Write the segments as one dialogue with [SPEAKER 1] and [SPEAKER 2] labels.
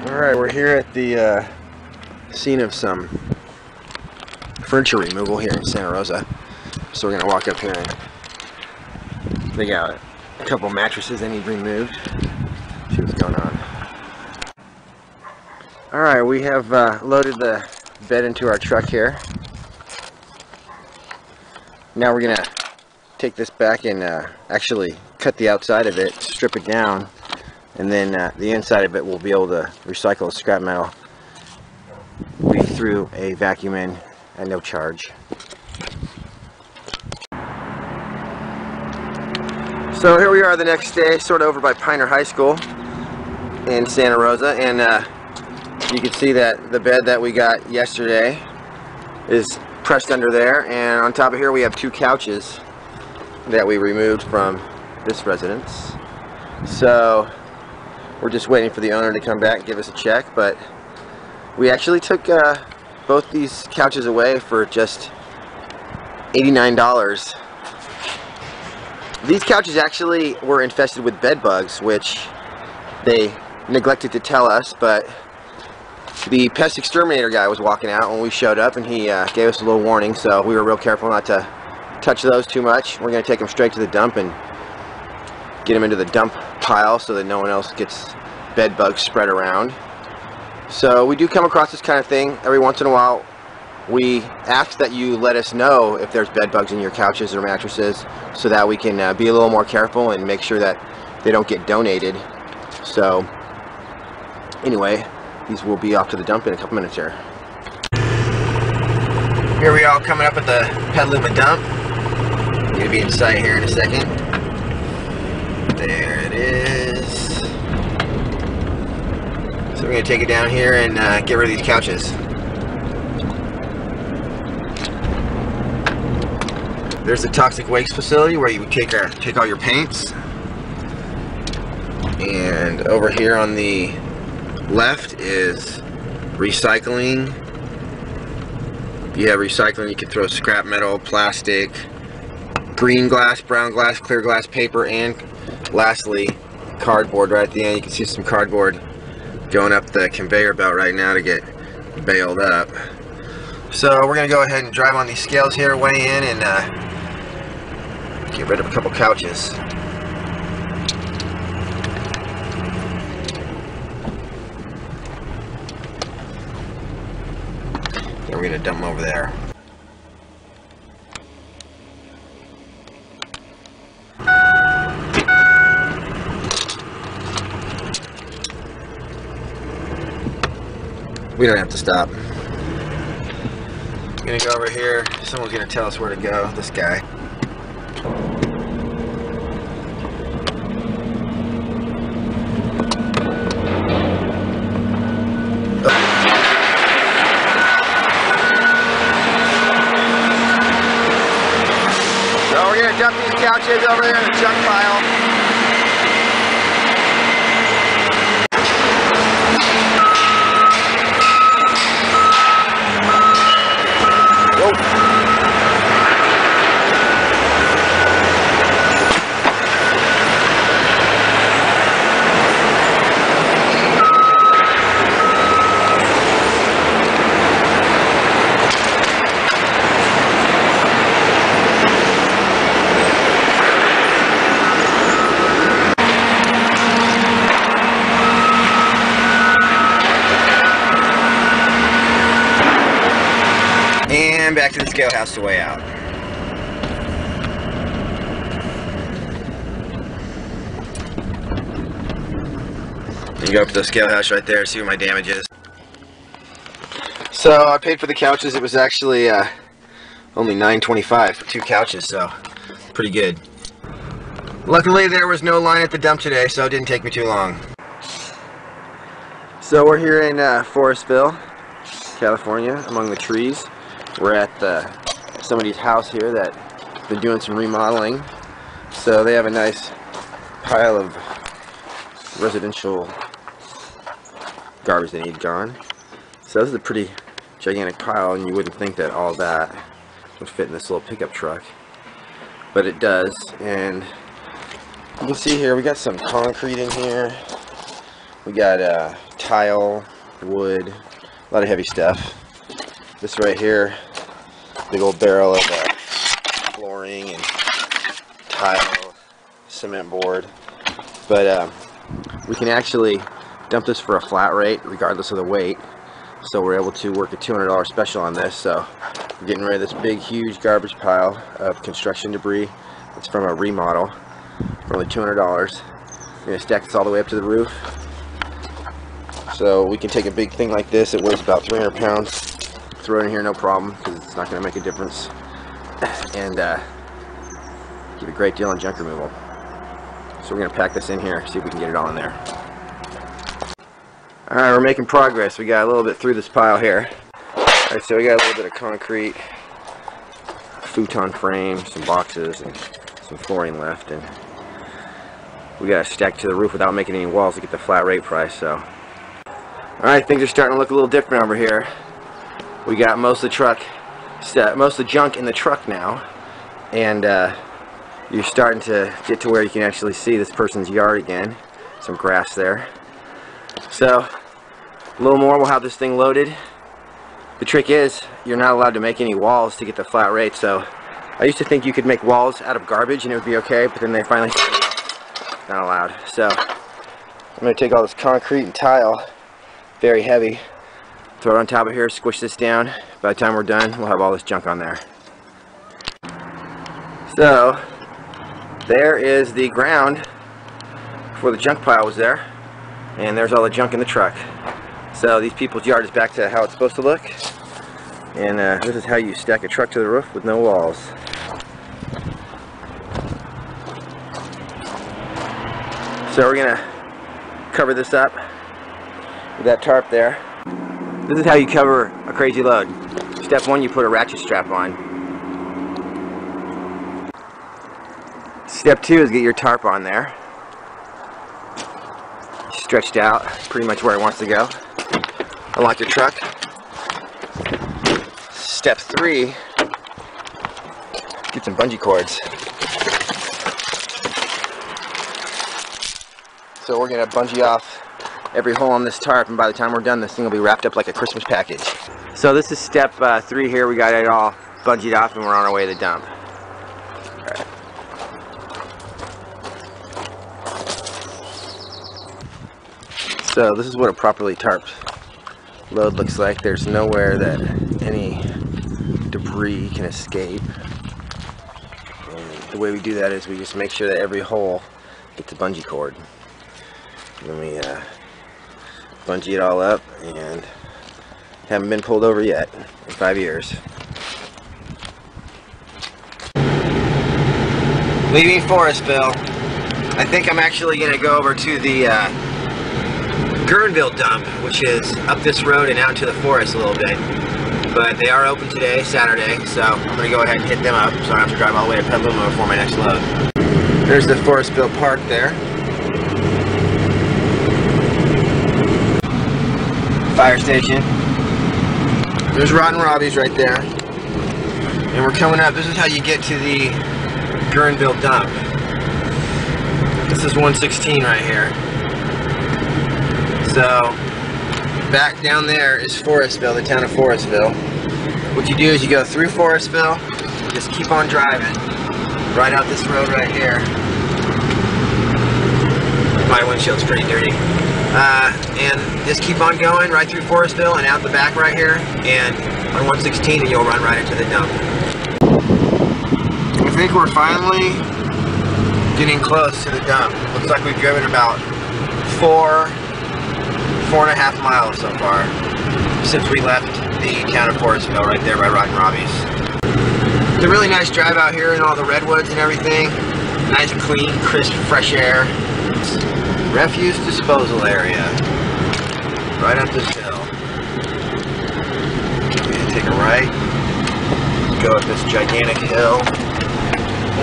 [SPEAKER 1] Alright, we're here at the scene of some furniture removal here in Santa Rosa. So we're going to walk up here and they got a couple mattresses they need removed. See what's going on. Alright, we have loaded the bed into our truck here. Now we're going to take this back and actually cut the outside of it, strip it down, and then the inside of it we'll be able to recycle the scrap metal. We threw a vacuum in at no charge. So here we are the next day, sort of over by Pioneer High School in Santa Rosa, and you can see that the bed that we got yesterday is pressed under there, and on top of here we have two couches that we removed from this residence. So we're just waiting for the owner to come back and give us a check, but we actually took both these couches away for just $89. These couches actually were infested with bed bugs, which they neglected to tell us, but the pest exterminator guy was walking out when we showed up, and he gave us a little warning, so we were real careful not to touch those too much. We're going to take them straight to the dump and get them into the dump pile so that no one else gets bed bugs spread around. So we do come across this kind of thing every once in a while. We ask that you let us know if there's bed bugs in your couches or mattresses so that we can be a little more careful and make sure that they don't get donated. So anyway, these will be off to the dump in a couple minutes here. Here we are coming up at the Petaluma dump. Going to be in sight here in a second. There it is. So we're going to take it down here and get rid of these couches. There's the toxic waste facility where you would take all your paints. And over here on the left is recycling. If you have recycling, you can throw scrap metal, plastic, green glass, brown glass, clear glass, paper, and lastly cardboard. Right at the end you can see some cardboard going up the conveyor belt right now to get baled up. So we're going to go ahead and drive on these scales here, weigh in, and get rid of a couple couches. Then we're going to dump them over there. We don't have to stop. I'm gonna go over here. Someone's gonna tell us where to go. This guy. So we're gonna dump these couches over there in the junk pile. And back to the scale house to weigh out. You can go up to the scale house right there, see what my damage is. So I paid for the couches. It was actually only $9.25 for two couches, so pretty good. Luckily there was no line at the dump today, so it didn't take me too long. So we're here in Forestville, California, among the trees. We're at somebody's house here that's been doing some remodeling. So they have a nice pile of residential garbage they need gone. So this is a pretty gigantic pile, and you wouldn't think that all that would fit in this little pickup truck, but it does. And you can see here we got some concrete in here. We got tile, wood, a lot of heavy stuff. This right here, big old barrel of flooring and tile, cement board. But we can actually dump this for a flat rate regardless of the weight. So we're able to work a $200 special on this. So we're getting rid of this big, huge garbage pile of construction debris. It's from a remodel for only $200. We're going to stack this all the way up to the roof. So we can take a big thing like this. It weighs about 300 pounds. Throw it in here, no problem, because it's not going to make a difference. And give a great deal on junk removal. So we're going to pack this in here, see if we can get it all in there. Alright, we're making progress. We got a little bit through this pile here. Alright, so we got a little bit of concrete, futon frame, some boxes, and some flooring left. And we got to stack to the roof without making any walls to get the flat rate price. So, alright, things are starting to look a little different over here. We got most of the junk in the truck now. And you're starting to get to where you can actually see this person's yard again. Some grass there. So, a little more, we'll have this thing loaded. The trick is, you're not allowed to make any walls to get the flat rate. So, I used to think you could make walls out of garbage and it would be okay, but then they finally said no, not allowed. So, I'm going to take all this concrete and tile, very heavy, throw it on top of here, squish this down. By the time we're done, we'll have all this junk on there. So, there is the ground before the junk pile was there. And there's all the junk in the truck. So these people's yard is back to how it's supposed to look. And this is how you stack a truck to the roof with no walls. So we're gonna cover this up with that tarp there. This is how you cover a crazy load. Step one, you put a ratchet strap on. Step two is get your tarp on there. Stretched out pretty much where it wants to go. Unlock your truck. Step three, get some bungee cords. So we're gonna bungee off every hole on this tarp, and by the time we're done, this thing will be wrapped up like a Christmas package. So this is step three here. We got it all bungeed off and we're on our way to the dump. All right. So this is what a properly tarped load looks like. There's nowhere that any debris can escape. And the way we do that is we just make sure that every hole gets a bungee cord. And then we bungee it all up, and haven't been pulled over yet in 5 years. Leaving Forestville. I think I'm actually going to go over to the Guerneville dump, which is up this road and out to the forest a little bit. But they are open today, Saturday, so I'm going to go ahead and hit them up so I don't have to drive all the way to Petaluma for my next load. There's the Forestville Park there. Fire station. There's Rotten Robbie's right there. And we're coming up. This is how you get to the Guerneville dump. This is 116 right here. So, back down there is Forestville, the town of Forestville. What you do is you go through Forestville, just keep on driving, right out this road right here. My windshield's pretty dirty. And just keep on going right through Forestville and out the back right here, and on 116, and you'll run right into the dump. I think we're finally getting close to the dump. Looks like we've driven about 4.5 miles so far since we left the town of Forestville right there by Rotten Robbie's. It's a really nice drive out here and all the redwoods and everything. Nice, clean, crisp, fresh air. Refuse disposal area. Right up this hill. We're gonna take a right. Go up this gigantic hill.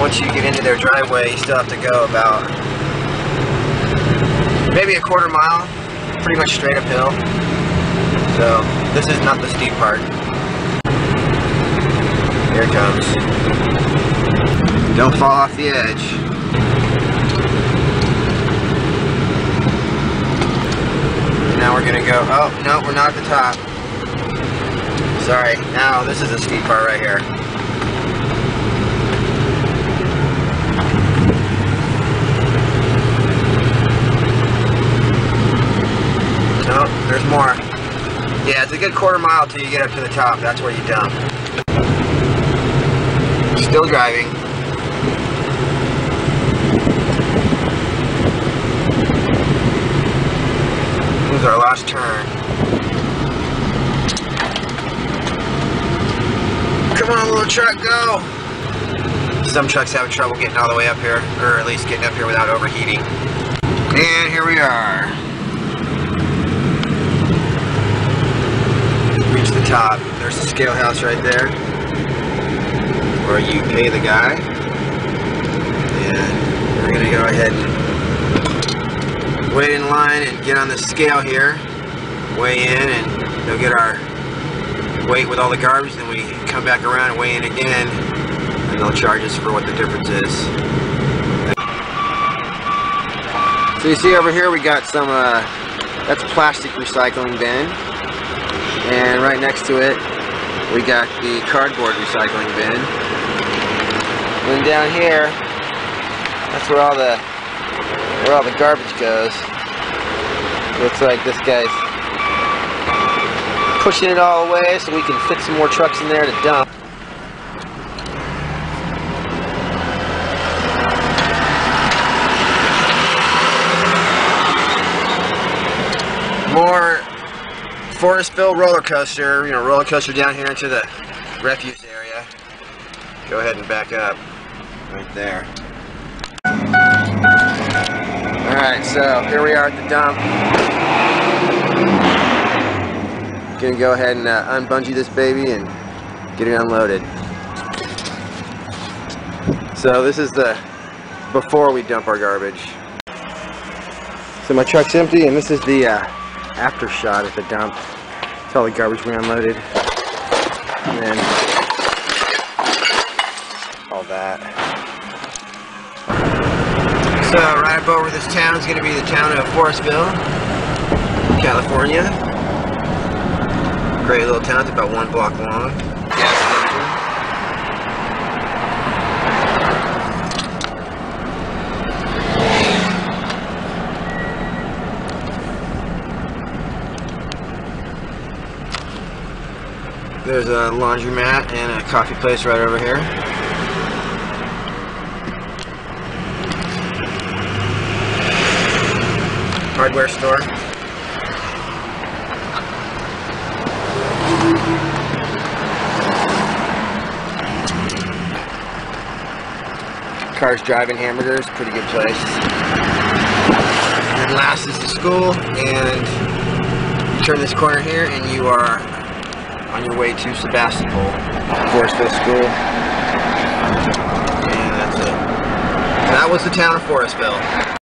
[SPEAKER 1] Once you get into their driveway, you still have to go about maybe a quarter mile. Pretty much straight uphill. So this is not the steep part. Here it comes. Don't fall off the edge. Now we're gonna go, oh, no, we're not at the top. Sorry, now this is a steep part right here. No, there's more. Yeah, it's a good quarter mile till you get up to the top. That's where you dump. Still driving. This is our last turn. Come on, little truck, go! Some trucks have trouble getting all the way up here, or at least getting up here without overheating. And here we are. Reach the top. There's the scale house right there, where you pay the guy. And we're gonna go ahead and wait in line and get on the scale here, weigh in, and go get our weight with all the garbage. Then we come back around and weigh in again, and they'll charge us for what the difference is. So you see over here we got some, that's plastic recycling bin, and right next to it we got the cardboard recycling bin. And then down here, that's where all the garbage goes. Looks like this guy's pushing it all away so we can fit some more trucks in there to dump. More Forestville roller coaster, roller coaster down here into the refuse area. Go ahead and back up right there. Alright, so here we are at the dump. Gonna go ahead and unbungee this baby and get it unloaded. So this is the before we dump our garbage. So my truck's empty, and this is the after shot at the dump. It's all the garbage we unloaded. And then all that. So right up over this town is going to be the town of Forestville, California. Great little town. It's about 1 block long. Gas station. There's a laundromat and a coffee place right over here. Hardware store. Cars Driving Hamburgers, pretty good place. And last is the school, and you turn this corner here and you are on your way to Sebastopol, Forestville School. And that's it. That was the town of Forestville.